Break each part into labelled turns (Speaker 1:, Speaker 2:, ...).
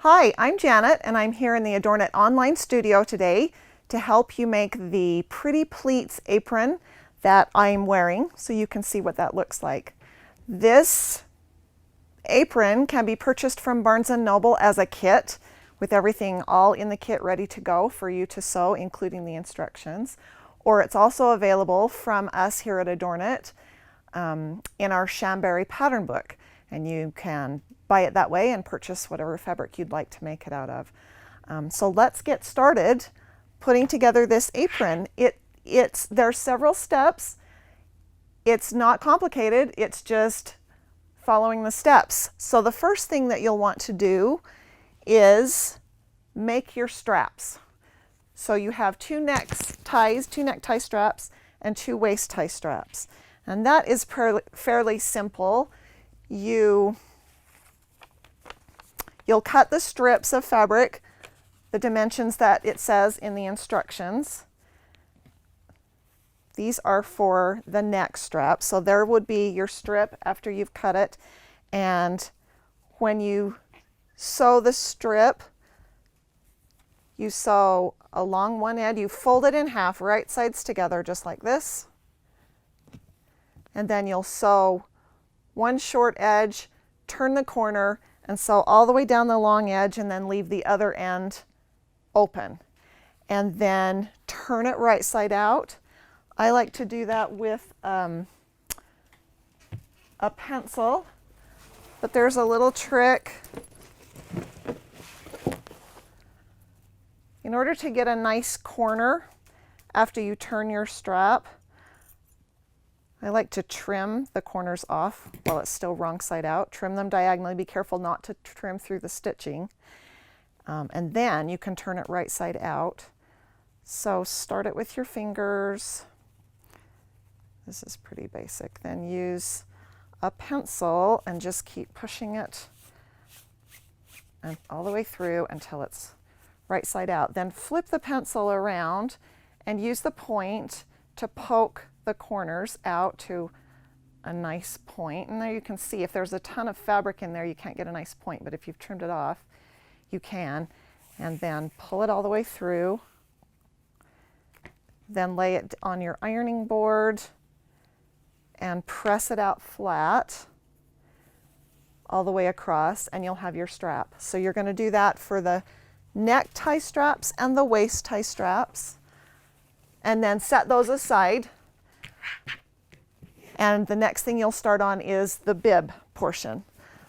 Speaker 1: Hi, I'm Janet and I'm here in the ADORNit online studio today to help you make the pretty pleats apron that I'm wearing so you can see what that looks like. This apron can be purchased from Barnes & Noble as a kit with everything all in the kit ready to go for you to sew, including the instructions. Or it's also available from us here at ADORNit in our Chambéry pattern book, and you can buy it that way and purchase whatever fabric you'd like to make it out of. So let's get started putting together this apron. There's several steps. It's not complicated, it's just following the steps. So the first thing that you'll want to do is make your straps. So you have two necktie straps and two waist tie straps. And that is fairly simple. You'll cut the strips of fabric, the dimensions that it says in the instructions. These are for the neck strap. So there would be your strip after you've cut it. And when you sew the strip, you sew along one end, you fold it in half, right sides together, just like this. And then you'll sew one short edge, turn the corner, and sew all the way down the long edge, and then leave the other end open. And then turn it right side out. I like to do that with a pencil, but there's a little trick. In order to get a nice corner after you turn your strap, I like to trim the corners off while it's still wrong side out. Trim them diagonally. Be careful not to trim through the stitching. And then you can turn it right side out. So start it with your fingers. This is pretty basic. Then use a pencil and just keep pushing it and all the way through until it's right side out. Then flip the pencil around and use the point to poke the corners out to a nice point. And there you can see if there's a ton of fabric in there, you can't get a nice point, but if you've trimmed it off, you can. And then pull it all the way through. Then lay it on your ironing board and press it out flat all the way across, and you'll have your strap. So you're going to do that for the necktie straps and the waist tie straps, and then set those aside. And the next thing you'll start on is the bib portion.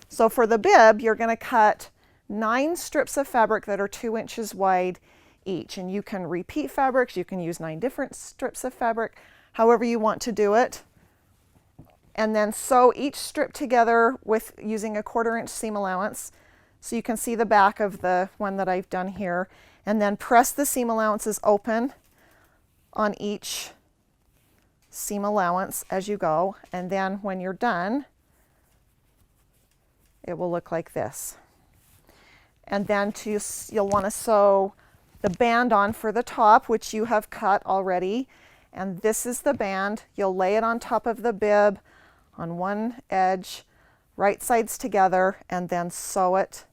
Speaker 1: So for the bib, you're going to cut 9 strips of fabric that are 2 inches wide each. And you can repeat fabrics, you can use 9 different strips of fabric, however you want to do it. And then sew each strip together with using a 1/4 inch seam allowance. So you can see the back of the one that I've done here. And then press the seam allowances open on each seam allowance as you go. And then when you're done, it will look like this. And then you'll want to sew the band on for the top, which you have cut already. And this is the band. You'll lay it on top of the bib on one edge, right sides together, and then sew it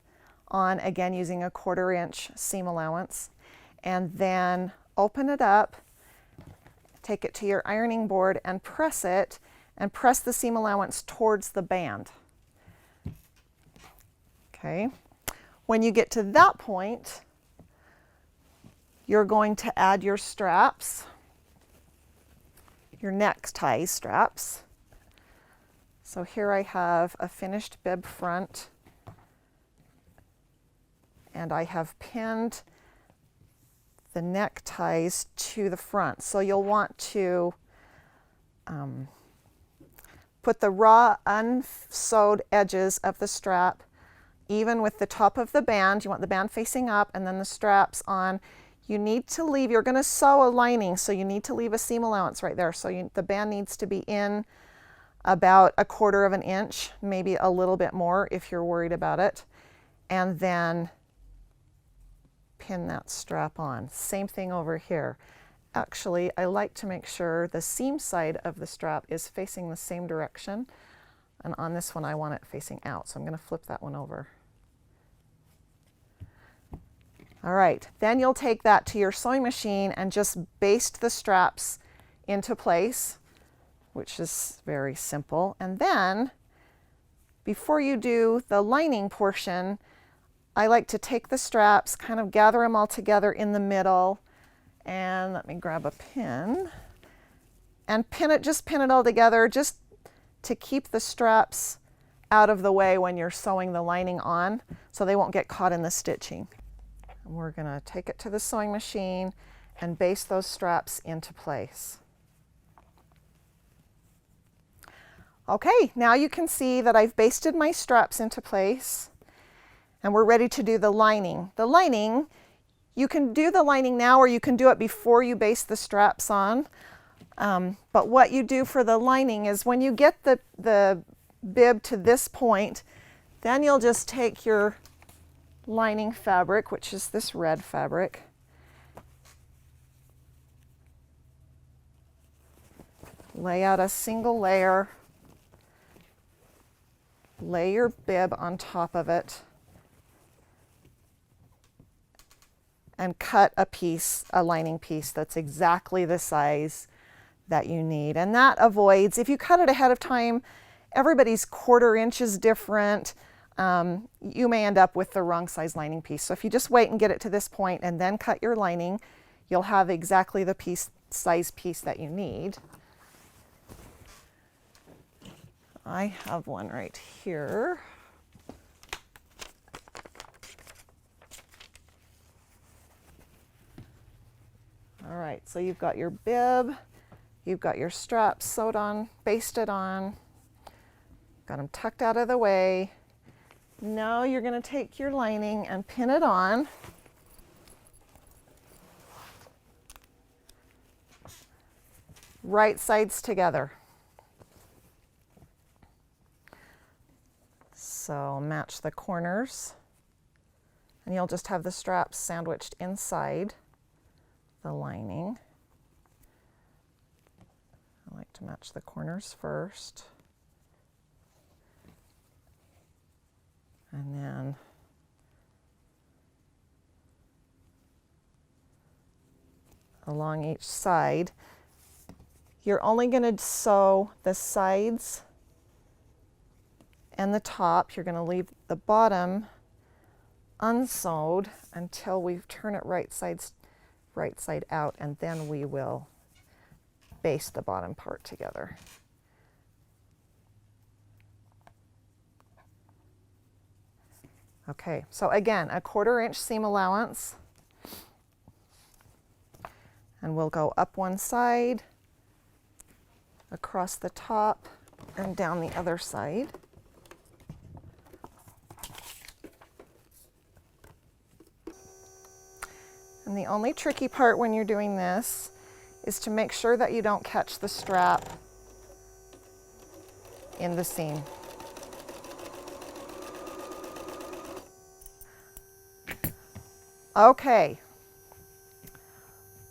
Speaker 1: on again using a 1/4 inch seam allowance. And then open it up, take it to your ironing board and press it, and press the seam allowance towards the band. Okay. When you get to that point, you're going to add your straps, your necktie straps. So here I have a finished bib front, and I have pinned the neckties to the front. So you'll want to put the raw unsewed edges of the strap even with the top of the band. You want the band facing up, and then the straps on. You need to leave, you're going to sew a lining, so you need to leave a seam allowance right there. So the band needs to be in about a 1/4 inch, maybe a little bit more if you're worried about it. And then pin that strap on. Same thing over here. Actually, I like to make sure the seam side of the strap is facing the same direction. And on this one, I want it facing out. So I'm going to flip that one over. All right, then you'll take that to your sewing machine and just baste the straps into place, which is very simple. And then before you do the lining portion, I like to take the straps, kind of gather them all together in the middle, and let me grab a pin and pin it, just pin it all together, just to keep the straps out of the way when you're sewing the lining on, so they won't get caught in the stitching. And we're gonna take it to the sewing machine and baste those straps into place. Okay, now you can see that I've basted my straps into place, and we're ready to do the lining. The lining, you can do the lining now or you can do it before you baste the straps on. But what you do for the lining is when you get the bib to this point, then you'll just take your lining fabric, which is this red fabric, lay out a single layer, lay your bib on top of it, and cut a piece, a lining piece that's exactly the size that you need. And that avoids, if you cut it ahead of time, everybody's 1/4 inch is different. You may end up with the wrong size lining piece. So if you just wait and get it to this point and then cut your lining, you'll have exactly the size piece that you need. I have one right here. All right, so you've got your bib, you've got your straps sewed on, basted on, got them tucked out of the way. Now you're going to take your lining and pin it on. Right sides together. So match the corners, and you'll just have the straps sandwiched inside the lining. I like to match the corners first. And then along each side, you're only going to sew the sides and the top. You're going to leave the bottom unsewed until we turn it right side out, and then we will baste the bottom part together. Okay, so again, a 1/4 inch seam allowance, and we'll go up one side, across the top, and down the other side. And the only tricky part when you're doing this is to make sure that you don't catch the strap in the seam. Okay,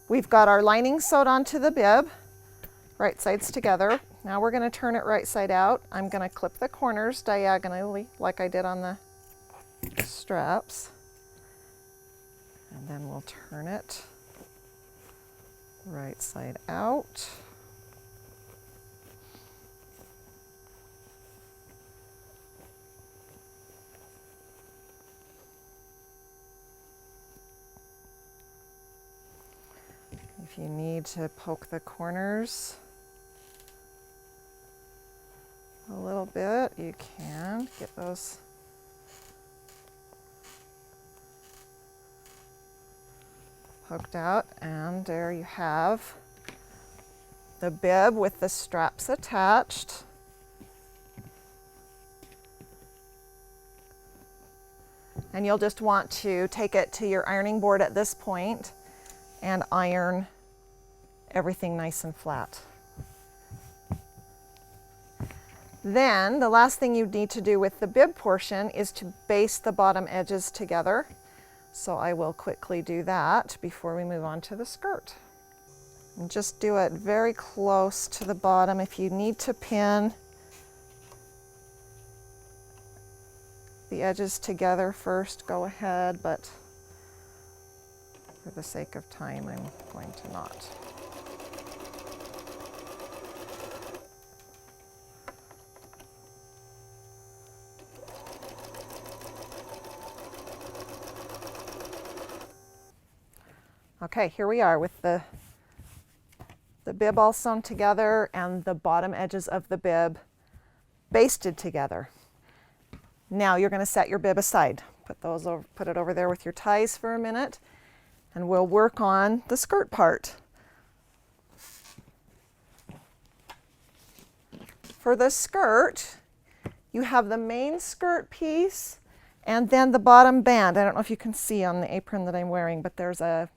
Speaker 1: we've got our lining sewed onto the bib, right sides together. Now we're going to turn it right side out. I'm going to clip the corners diagonally like I did on the straps. And then we'll turn it right side out. If you need to poke the corners a little bit, you can get those poked out, and there you have the bib with the straps attached. And you'll just want to take it to your ironing board at this point and iron everything nice and flat. Then the last thing you need to do with the bib portion is to baste the bottom edges together. So I will quickly do that before we move on to the skirt. And just do it very close to the bottom. If you need to pin the edges together first, go ahead, but For the sake of time, I'm going to not. Okay, here we are with the bib all sewn together and the bottom edges of the bib basted together. Now you're going to set your bib aside. Put it over there with your ties for a minute, and we'll work on the skirt part. For the skirt, you have the main skirt piece and then the bottom band. I don't know if you can see on the apron that I'm wearing, but there's a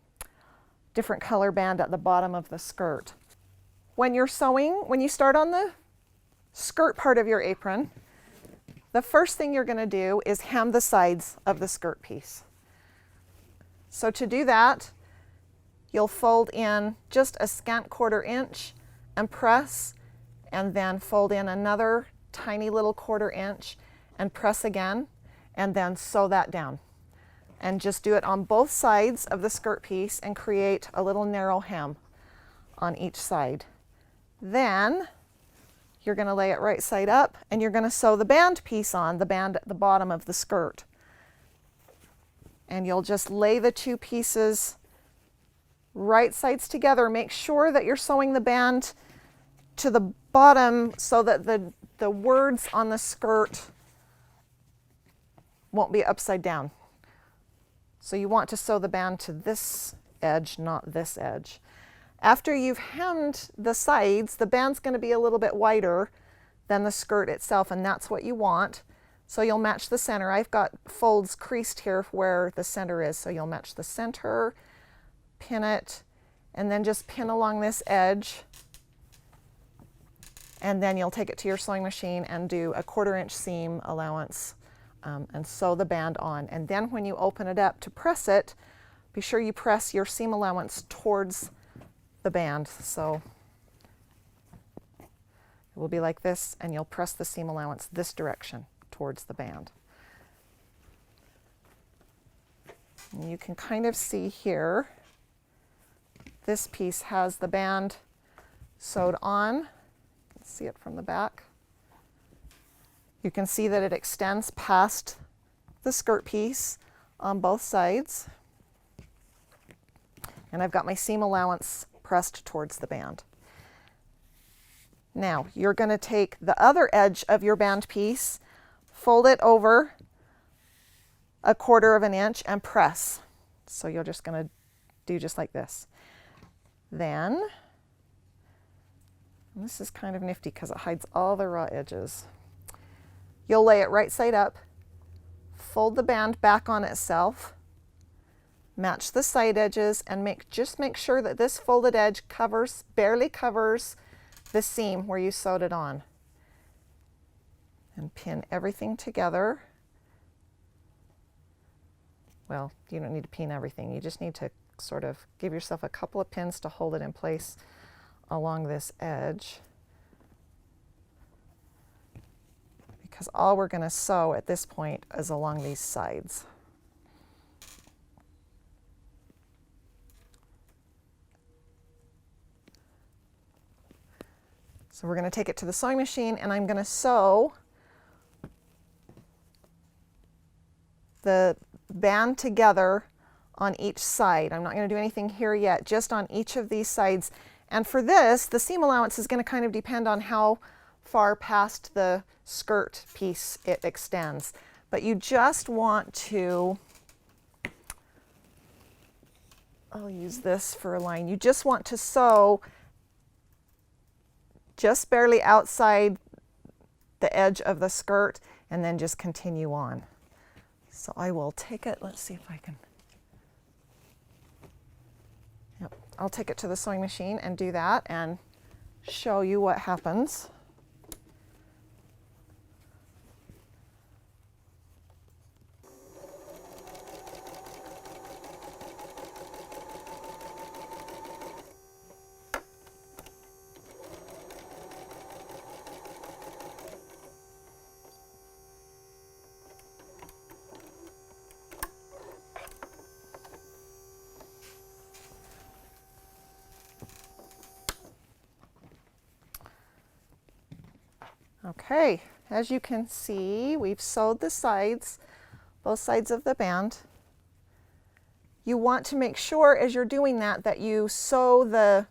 Speaker 1: different color band at the bottom of the skirt. When you're sewing, when you start on the skirt part of your apron, the first thing you're going to do is hem the sides of the skirt piece. So to do that, you'll fold in just a scant 1/4 inch and press, and then fold in another tiny little 1/4 inch and press again, and then sew that down. And just do it on both sides of the skirt piece and create a little narrow hem on each side. Then you're going to lay it right side up, and you're going to sew the band piece on, the band at the bottom of the skirt. And you'll just lay the two pieces right sides together. Make sure that you're sewing the band to the bottom so that the words on the skirt won't be upside down. So you want to sew the band to this edge, not this edge. After you've hemmed the sides, the band's going to be a little bit wider than the skirt itself, and that's what you want. So you'll match the center. I've got folds creased here where the center is, so you'll match the center, pin it, and then just pin along this edge. And then you'll take it to your sewing machine and do a 1/4 inch seam allowance and sew the band on. And then when you open it up to press it, be sure you press your seam allowance towards the band. So it will be like this, and you'll press the seam allowance this direction towards the band. And you can kind of see here, this piece has the band sewed on. See it from the back. You can see that it extends past the skirt piece on both sides. And I've got my seam allowance pressed towards the band. Now you're going to take the other edge of your band piece, fold it over a 1/4 inch and press. So you're just going to do just like this. Then, and this is kind of nifty because it hides all the raw edges. You'll lay it right side up, fold the band back on itself, match the side edges, and just make sure that this folded edge barely covers the seam where you sewed it on. And pin everything together. Well, you don't need to pin everything. You just need to sort of give yourself a couple of pins to hold it in place along this edge. Because all we're going to sew at this point is along these sides. So we're going to take it to the sewing machine, and I'm going to sew the band together on each side. I'm not going to do anything here yet, just on each of these sides. And for this, the seam allowance is going to kind of depend on how far past the skirt piece it extends. But you just want to, I'll use this for a line, you just want to sew just barely outside the edge of the skirt and then just continue on. So I will take it, let's see if I can, yep, I'll take it to the sewing machine and do that and show you what happens. Okay, as you can see, we've sewed the sides, both sides of the band. You want to make sure as you're doing that that you sew the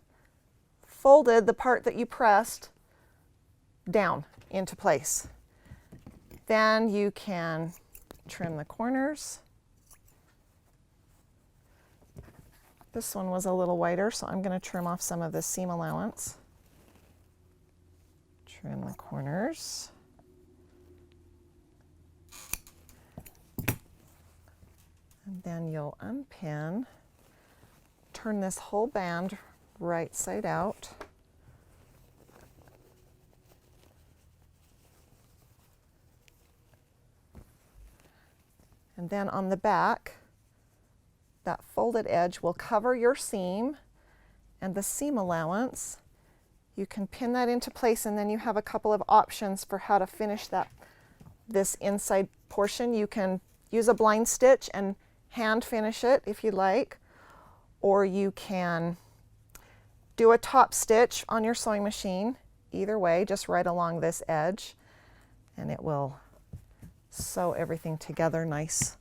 Speaker 1: part that you pressed down into place. Then you can trim the corners. This one was a little wider, so I'm going to trim off some of the seam allowance. Trim the corners. And then you'll unpin, turn this whole band right side out. And then on the back, that folded edge will cover your seam and the seam allowance. You can pin that into place, and then you have a couple of options for how to finish this inside portion. You can use a blind stitch and hand finish it if you like, or you can do a top stitch on your sewing machine. Either way, just right along this edge, and it will sew everything together nice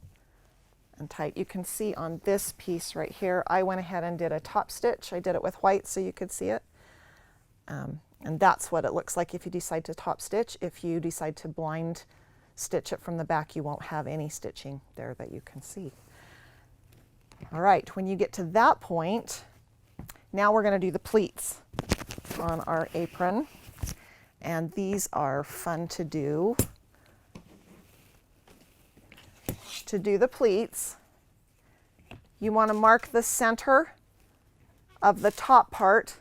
Speaker 1: and tight. You can see on this piece right here, I went ahead and did a top stitch. I did it with white so you could see it. And that's what it looks like if you decide to top stitch. If you decide to blind stitch it from the back, you won't have any stitching there that you can see. All right, when you get to that point, now we're going to do the pleats on our apron. And these are fun to do. To do the pleats, you want to mark the center of the top part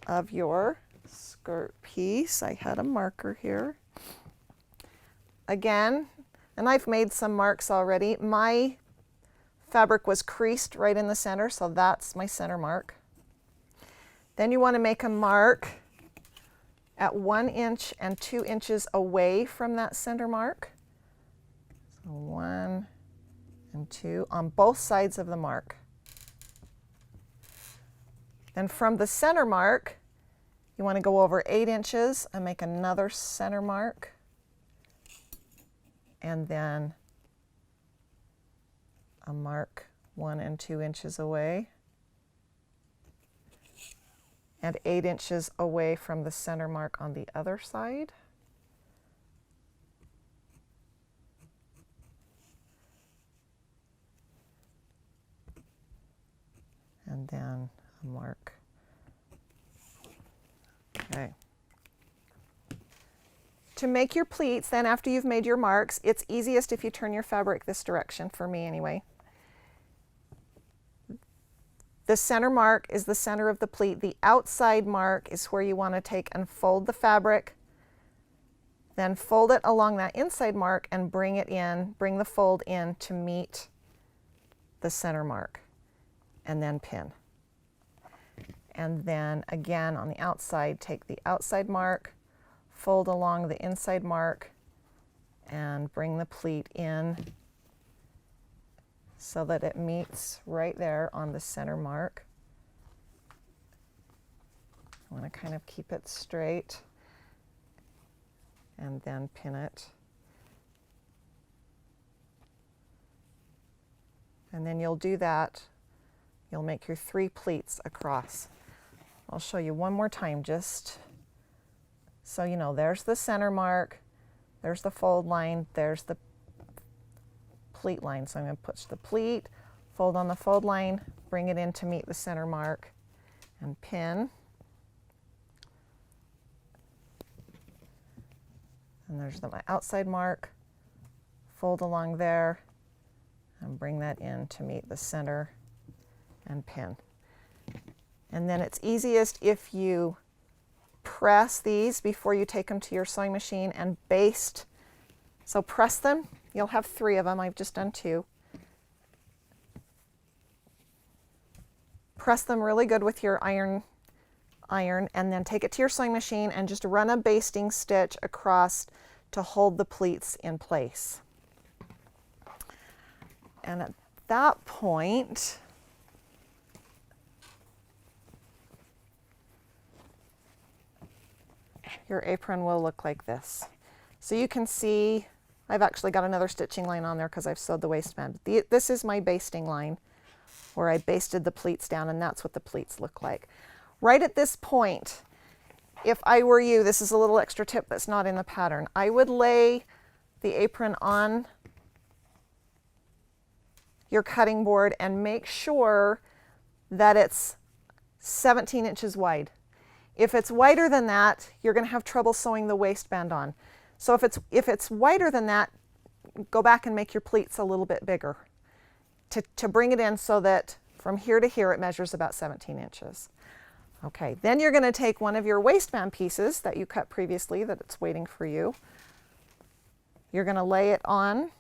Speaker 1: of your skirt piece. I had a marker here. Again, and I've made some marks already. My fabric was creased right in the center, so that's my center mark. Then you want to make a mark at 1 inch and 2 inches away from that center mark. So 1 and 2 on both sides of the mark. Then from the center mark, you want to go over 8 inches and make another center mark. And then a mark 1 and 2 inches away. And 8 inches away from the center mark on the other side. And then a mark. Okay. To make your pleats, then after you've made your marks, it's easiest if you turn your fabric this direction, for me anyway. The center mark is the center of the pleat. The outside mark is where you want to take and fold the fabric, then fold it along that inside mark and bring it in, bring the fold in to meet the center mark, and then pin. And then again on the outside, take the outside mark, fold along the inside mark, and bring the pleat in so that it meets right there on the center mark. I want to kind of keep it straight and then pin it. And then you'll do that. You'll make your 3 pleats across. I'll show you one more time just so you know. There's the center mark, there's the fold line, there's the pleat line. So I'm going to push the pleat, fold on the fold line, bring it in to meet the center mark, and pin. And there's my outside mark, fold along there, and bring that in to meet the center and pin. And then it's easiest if you press these before you take them to your sewing machine and baste. So press them. You'll have 3 of them. I've just done 2. Press them really good with your iron, and then take it to your sewing machine and just run a basting stitch across to hold the pleats in place. And at that point, your apron will look like this. So you can see I've actually got another stitching line on there because I've sewed the waistband. This is my basting line where I basted the pleats down, and that's what the pleats look like. Right at this point, if I were you, this is a little extra tip that's not in the pattern. I would lay the apron on your cutting board and make sure that it's 17 inches wide. If it's wider than that, you're going to have trouble sewing the waistband on. So if it's wider than that, go back and make your pleats a little bit bigger to bring it in so that from here to here it measures about 17 inches. Okay, then you're going to take one of your waistband pieces that you cut previously that it's waiting for you. You're going to lay it on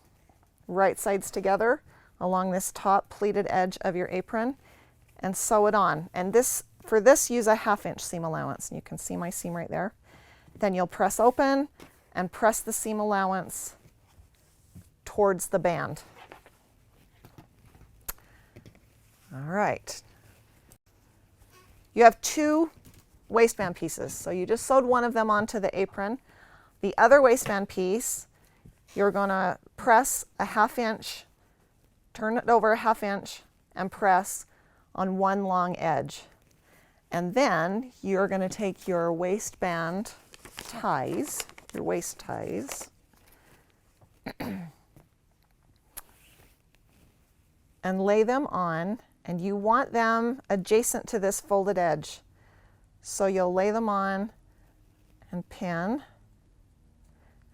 Speaker 1: right sides together along this top pleated edge of your apron and sew it on. And for this, use a 1/2 inch seam allowance. And you can see my seam right there. Then you'll press open and press the seam allowance towards the band. All right. You have 2 waistband pieces. So you just sewed one of them onto the apron. The other waistband piece, you're going to press a 1/2 inch, turn it over a 1/2 inch, and press on one long edge. And then you're going to take your waistband ties, your waist ties, and lay them on, and you want them adjacent to this folded edge. So you'll lay them on and pin,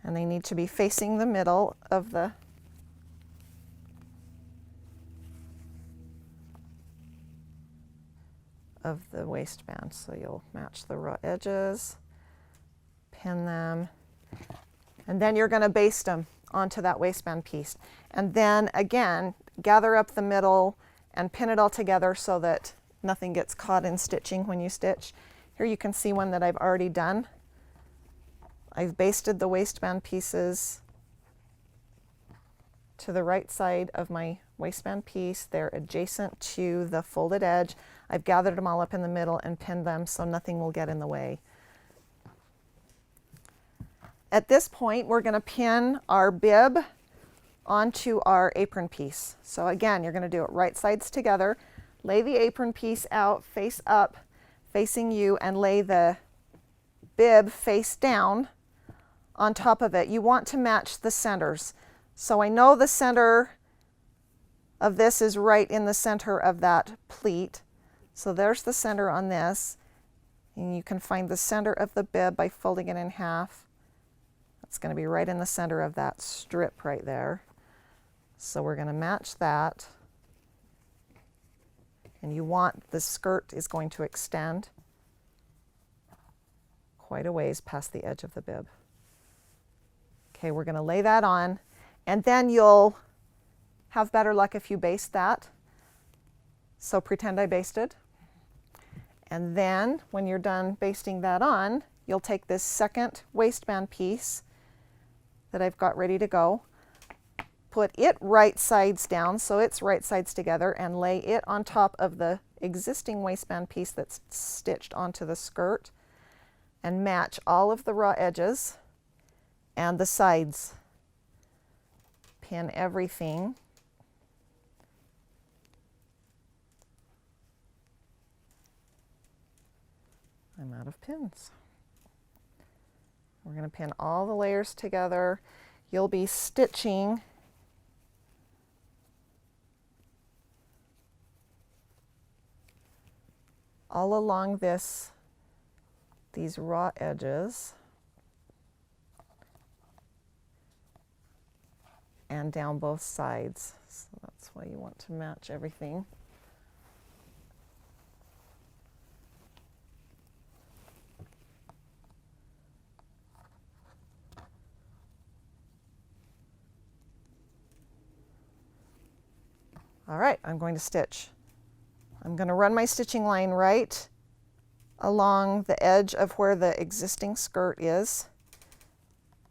Speaker 1: and they need to be facing the middle of the waistband. So you'll match the raw edges, pin them, and then you're going to baste them onto that waistband piece. And then again, gather up the middle and pin it all together so that nothing gets caught in stitching when you stitch. Here you can see one that I've already done. I've basted the waistband pieces to the right side of my waistband piece. They're adjacent to the folded edge. I've gathered them all up in the middle and pinned them so nothing will get in the way. At this point, we're going to pin our bib onto our apron piece. So again, you're going to do it right sides together. Lay the apron piece out, face up, facing you, and lay the bib face down on top of it. You want to match the centers. So I know the center of this is right in the center of that pleat. So there's the center on this. And you can find the center of the bib by folding it in half. That's going to be right in the center of that strip right there. So we're going to match that. And you want the skirt is going to extend quite a ways past the edge of the bib. Okay, we're going to lay that on, and then you'll have better luck if you baste that. So pretend I basted. And then when you're done basting that on, you'll take this second waistband piece that I've got ready to go, put it right sides down so it's right sides together, and lay it on top of the existing waistband piece that's stitched onto the skirt, and match all of the raw edges and the sides. Pin everything. I'm out of pins. We're going to pin all the layers together. You'll be stitching all along these raw edges and down both sides. So that's why you want to match everything. All right, I'm going to stitch. I'm going to run my stitching line right along the edge of where the existing skirt is.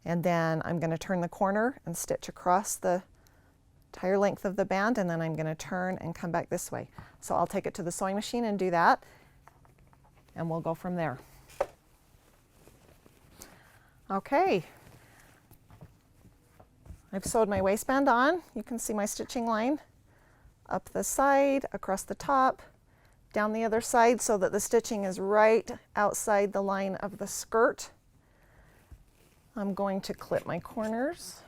Speaker 1: And then I'm going to turn the corner and stitch across the entire length of the band, and then I'm going to turn and come back this way. So I'll take it to the sewing machine and do that, and we'll go from there. Okay. I've sewed my waistband on. You can see my stitching line up the side, across the top, down the other side, so that the stitching is right outside the line of the skirt. I'm going to clip my corners.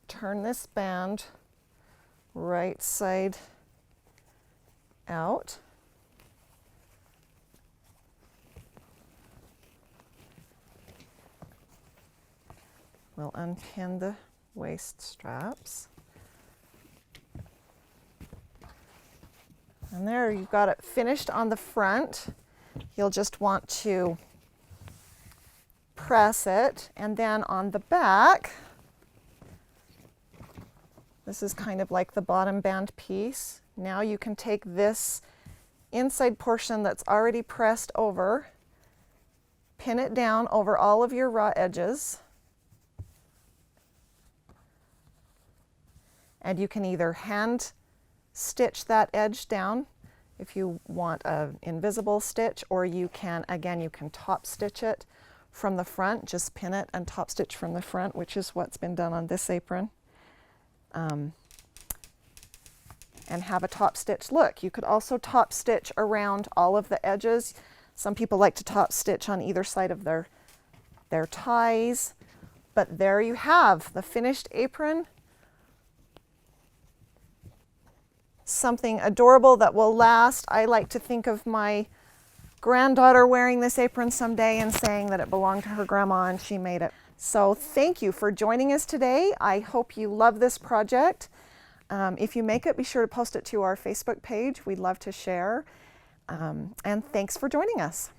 Speaker 1: Turn this band right side out. We'll unpin the waist straps. And there, you've got it finished on the front. You'll just want to press it, and then on the back, this is kind of like the bottom band piece. Now you can take this inside portion that's already pressed over, pin it down over all of your raw edges, and you can either hand stitch that edge down if you want an invisible stitch, or you can, again, you can top stitch it from the front, just pin it and top stitch from the front, which is what's been done on this apron. And have a top stitch look. You could also top stitch around all of the edges. Some people like to top stitch on either side of their ties, but there you have the finished apron. Something adorable that will last. I like to think of my granddaughter wearing this apron someday and saying that it belonged to her grandma and she made it. So thank you for joining us today. I hope you love this project. If you make it, be sure to post it to our Facebook page. We'd love to share. And thanks for joining us.